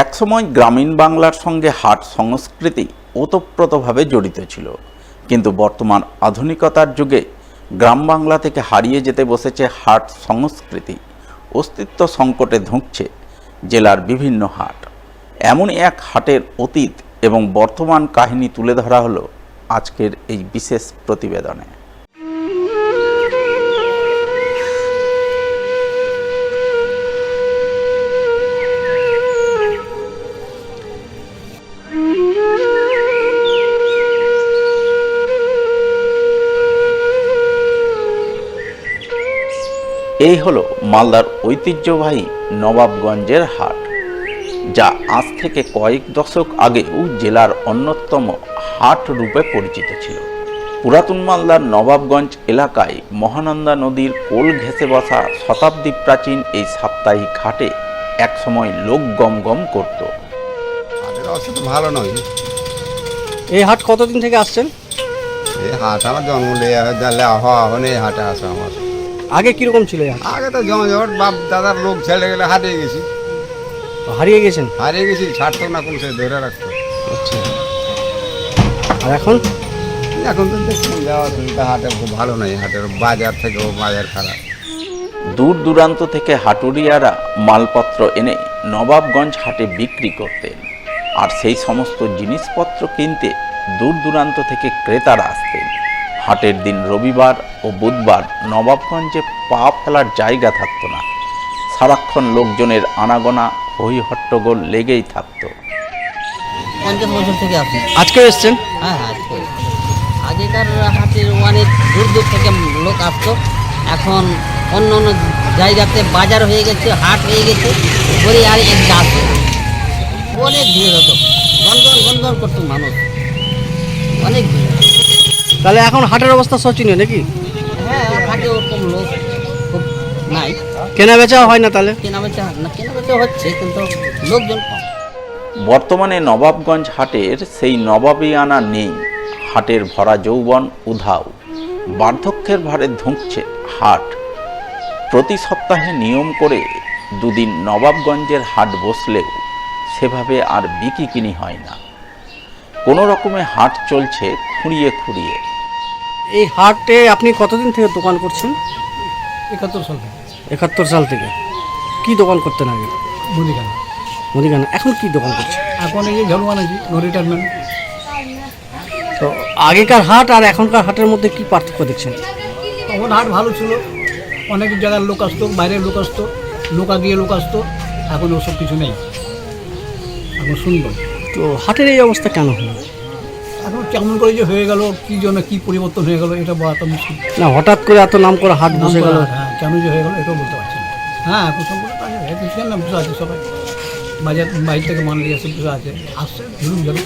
একসময় গ্রামীণ বাংলার সঙ্গে হাট সংস্কৃতি ওতপ্রোতভাবে জড়িত ছিল, কিন্তু বর্তমান আধুনিকতার যুগে গ্রাম বাংলা থেকে হারিয়ে যেতে বসেছে হাট সংস্কৃতি। অস্তিত্ব সংকটে ধুঁকছে জেলার বিভিন্ন হাট। এমনই এক হাটের অতীত এবং বর্তমান কাহিনী তুলে ধরা হলো আজকের এই বিশেষ প্রতিবেদনে। এই হলো মালদার ঐতিহ্যবাহী নবাবগঞ্জের হাট, যা আজ থেকে কয়েক দশক আগেও জেলার অন্যতম হাট রূপে পরিচিত ছিল। পুরাতন মালদার নবাবগঞ্জ এলাকায় মহানন্দা নদীর কোল ঘেঁষে বসা শতাব্দী প্রাচীন এই সাপ্তাহিক হাটে একসময় লোক গমগম করত। ভালো নয়। এই হাট কতদিন থেকে আসছেন? এই হাট আমার জন্ম এই হাটে আসে আমার। আগে কিরকম ছিল? আগে তো জমজট, বাপ দাদার লোক ছেড়ে গেলে হারিয়ে গেছি। হারিয়ে গেছেন? হারিয়ে গেছি, ছাড়তো না, কোন সে ধরে রাখতো। আচ্ছা, আর এখন? এখন তো দেখছি যাওয়া সুবিধা হাটে খুব ভালো নয়। হাটের বাজার থেকেও বাজার খারাপ। দূর দূরান্ত থেকে হাটুরিয়ারা মালপত্র এনে নবাবগঞ্জ হাটে বিক্রি করতেন, আর সেই সমস্ত জিনিসপত্র কিনতে দূর দূরান্ত থেকে ক্রেতারা আসতেন। হাটের দিন রবিবার ও বুধবার নবাবগঞ্জে পা ফেলার জায়গা থাকতো না। সারাক্ষণ লোকজনের আনাগোনা, হই হট্টগোল লেগেই থাকতো। 50 বছর থেকে আপনি আজকে এসছেন? হ্যাঁ, আজকে আগেকার হাটের অনেক দূর দূর থেকে লোক আসতো। এখন অন্য অন্য জায়গাতে বাজার হয়ে গেছে, হাট হয়ে গেছে, পরে আর এক গাছ অনেক ভিড় হতো, গনগন গনগন করতো মানুষ, অনেক ভিড়। তাহলে এখন হাটের অবস্থা শোচনীয় নাকি? হ্যাঁ, হাটে ওরকম লোক খুব নাই, কেনা বেচা হয় না। তাহলে কেনা বেচা হচ্ছে, কিন্তু লোকজন কম। বর্তমানে নবাবগঞ্জ হাটের সেই নবাবিয়ানা নেই। হাটের ভরা যৌবন উধাও, বার্ধক্যের ভারে ধুঁকছে হাট। প্রতি সপ্তাহে নিয়ম করে দুদিন নবাবগঞ্জের হাট বসলেও সেভাবে আর বিক্রি কিনি হয় না। কোনো রকমে হাট চলছে খুঁড়িয়ে খুঁড়িয়ে। এই হাটে আপনি কতদিন থেকে দোকান করছেন? 71 সাল থেকে। 71 সাল থেকে। কি দোকান করতেন আগে? মুদিখানা। মুদিখানা। এখন কি দোকান করছেন? এখন এই যে ঝালু আনাছি, নো রিটায়ারমেন্ট। তো আগেকার হাট আর এখনকার হাটের মধ্যে কি পার্থক্য দেখছেন? তখন হাট ভালো ছিল, অনেক জায়গার লোক আসতো, বাইরের লোক আসতো, নৌকা দিয়ে লোক আসতো। এখন ওসব কিছু নেই, এখন সুন্দর। তো হাটের এই অবস্থা কেন হলো? এখন কেমন করে যে হয়ে গেল, কী জন্য কী পরিবর্তন হয়ে গেল, এটা বলা তো মুশকিল। না, হঠাৎ করে এত নাম করে হাট বসে গেল। হ্যাঁ, কেন যে হয়ে গেল এটাও বলতে পারছি না। হ্যাঁ, এখন সম্পূর্ণ বুঝলেন না, বসে আছে সবাই, বাজার বাইরে থেকে মাল নিয়ে এসে বসে আছে, আসছে ঝুলুম ঝুলুম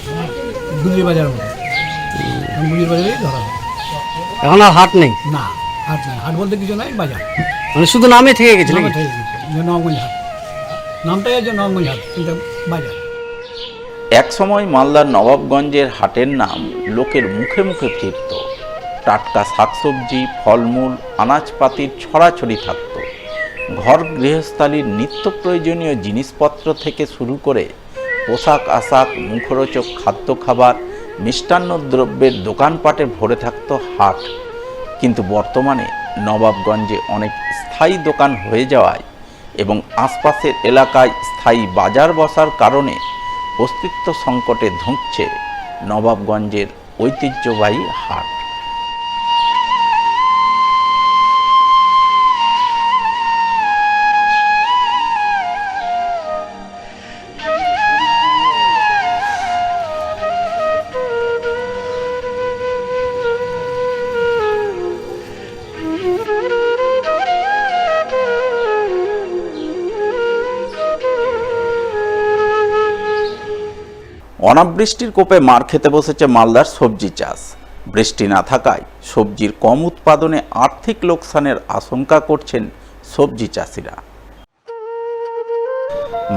গুজরি বাজার মতো। গুজরি বাজারেই ধরা হয়। এখন আর হাট নেই? না, হাট নেই। হাট বলতে কিছু নাই, বাজার। মানে শুধু নামে থেকে গেছে নাকি? নবগঞ্জ হাট, নামটাই আছে নবগঞ্জ হাট, কিন্তু বাজার। এক সময় মালদার নবাবগঞ্জের হাটের নাম লোকের মুখে মুখে ফিরত। টাটকা শাকসবজি, ফলমূল, আনাজপাতির ছড়াছড়ি থাকত। ঘর গৃহস্থালির নিত্য প্রয়োজনীয় জিনিসপত্র থেকে শুরু করে পোশাক আশাক, মুখরোচক খাদ্য খাবার, মিষ্টান্ন দ্রব্যের দোকানপাটে ভরে থাকত হাট। কিন্তু বর্তমানে নবাবগঞ্জে অনেক স্থায়ী দোকান হয়ে যাওয়ায় এবং আশপাশের এলাকায় স্থায়ী বাজার বসার কারণে অস্তিত্ব সংকটে ধুঁকছে নবাবগঞ্জের ঐতিহ্যবাহী হাট। অনাবৃষ্টির কোপে মার খেতে বসেছে মালদার সবজি চাষ। বৃষ্টি না থাকায় সবজির কম উৎপাদনে আর্থিক লোকসানের আশঙ্কা করছেন সবজি চাষিরা।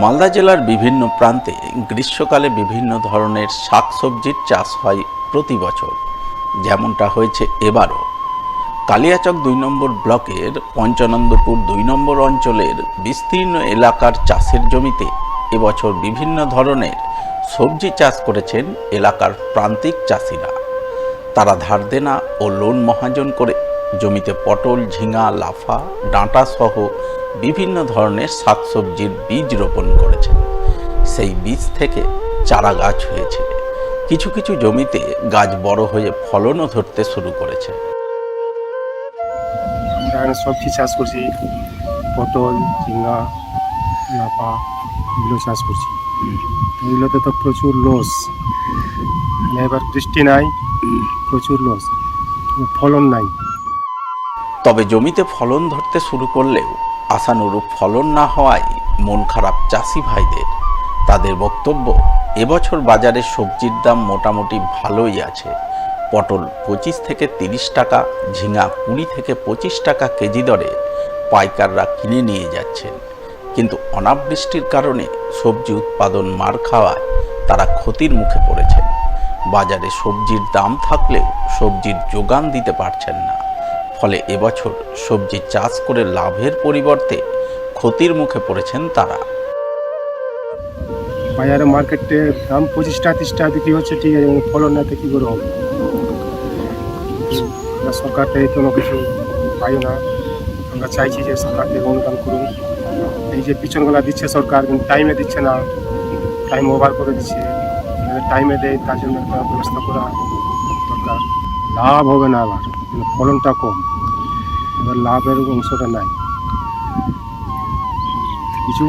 মালদা জেলার বিভিন্ন প্রান্তে গ্রীষ্মকালে বিভিন্ন ধরনের শাকসবজির চাষ হয় প্রতি বছর, যেমনটা হয়েছে এবারও। কালিয়াচক ২ নম্বর ব্লকের পঞ্চানন্দপুর ২ নম্বর অঞ্চলের বিস্তীর্ণ এলাকার চাষের জমিতে এবছর বিভিন্ন ধরনের সবজি চাষ করেছেন এলাকার প্রান্তিক চাষিরা। তারা ধার দেনা ও লোন মহাজন করে জমিতে পটল, ঝিঙা, লাফা, ডাঁটা সহ বিভিন্ন ধরনের শাকসবজির বীজ রোপণ করেছেন। সেই বীজ থেকে চারা গাছ হয়েছে। কিছু কিছু জমিতে গাছ বড় হয়ে ফলনও ধরতে শুরু করেছে। আমরা এখানে সবজি চাষ করছি, পটল, ঝিঙ্গা, লাফা এগুলো চাষ করছি। এগুলোতে তো প্রচুর লস, এবার বৃষ্টি নাই, প্রচুর লস, ফলন নাই। তবে জমিতে ফলন ধরতে শুরু করলেও আশানুরূপ ফলন না হওয়ায় মন খারাপ চাষি ভাইদের। তাদের বক্তব্য, এবছর বাজারে সবজির দাম মোটামুটি ভালোই আছে। পটল 25 থেকে 30 টাকা, ঝিঙা 20 থেকে 25 টাকা কেজি দরে পাইকাররা কিনে নিয়ে যাচ্ছেন। কিন্তু অনাবৃষ্টির কারণে সবজি উৎপাদন মার খাওয়ায় তারা ক্ষতির মুখে পড়েছেন। বাজারে সবজির দাম থাকলেও সবজির যোগান দিতে পারছেন না। ফলে এবছর সবজি চাষ করে লাভের পরিবর্তে ক্ষতির মুখে পড়েছেন তারা। বাজারে মার্কেটে দাম 25 টাকা 30 টাকা বিক্রি হচ্ছে, ঠিক আছে, ফলন না তো কী করে হবে? আমরা সরকার থেকে কোনো কিছু পাই না। আমরা চাইছি যে সরকার থেকে অনুদান করুন। এই যে পিছনগুলা দিচ্ছে সরকার, কিন্তু টাইমে দিচ্ছে না, টাইম ওভার করে দিচ্ছে। টাইমে দেয়, তার জন্য একটা ব্যবস্থা করা দরকার। লাভ হবে না আবার, কিন্তু ফলনটা কম, এবার লাভের অংশটা নাই, কিছু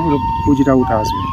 পুঁজিটা উঠে আসবে।